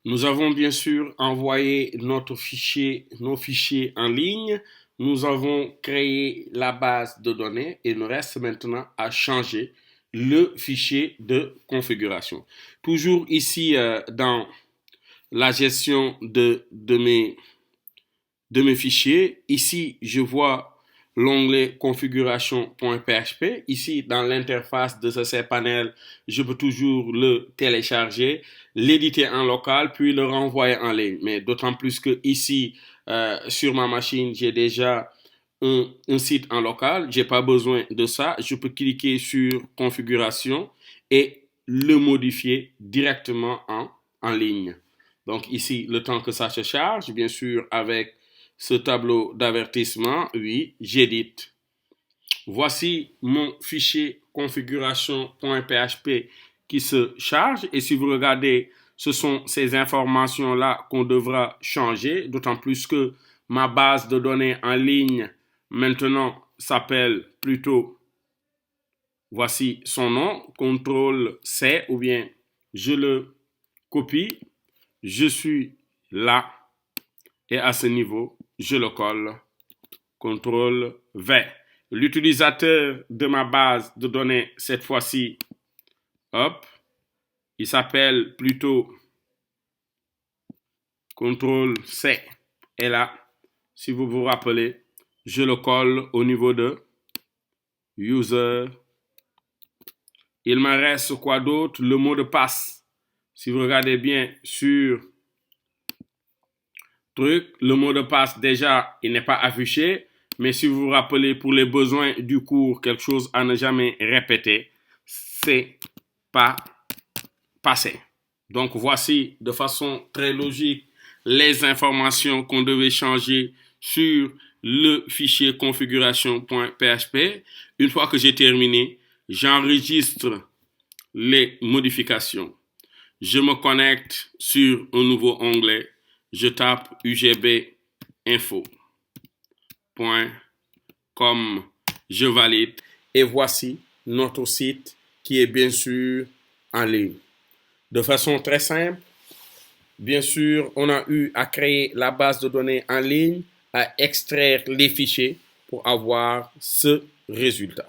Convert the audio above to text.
Nous avons bien sûr envoyé nos fichiers en ligne. Nous avons créé la base de données et il nous reste maintenant à changer le fichier de configuration. Toujours ici dans la gestion de mes fichiers. Ici, je vois l'onglet configuration.php. Ici, dans l'interface de ce cPanel, je peux toujours le télécharger, l'éditer en local, puis le renvoyer en ligne. Mais d'autant plus que ici, sur ma machine, j'ai déjà un site en local. J'ai pas besoin de ça. Je peux cliquer sur configuration et le modifier directement en ligne. Donc ici, le temps que ça se charge, bien sûr, avec ce tableau d'avertissement, oui, j'édite. Voici mon fichier configuration.php qui se charge. Et si vous regardez, ce sont ces informations-là qu'on devra changer, d'autant plus que ma base de données en ligne maintenant s'appelle plutôt, voici son nom, CTRL-C, ou bien je le copie, je suis là, et à ce niveau, je le colle, CTRL-V. L'utilisateur de ma base de données, cette fois-ci, hop, il s'appelle plutôt CTRL-C. Et là, si vous vous rappelez, je le colle au niveau de User. Il me reste quoi d'autre? Le mot de passe. Si vous regardez bien sur truc, le mot de passe déjà, il n'est pas affiché. Mais si vous vous rappelez, pour les besoins du cours, quelque chose à ne jamais répéter, c'est pas passé. Donc voici de façon très logique les informations qu'on devait changer sur le fichier configuration.php. Une fois que j'ai terminé, j'enregistre les modifications. Je me connecte sur un nouveau onglet. Je tape ugbinfo.com. Je valide. Et voici notre site qui est bien sûr en ligne. De façon très simple, bien sûr, on a eu à créer la base de données en ligne, à extraire les fichiers pour avoir ce résultat.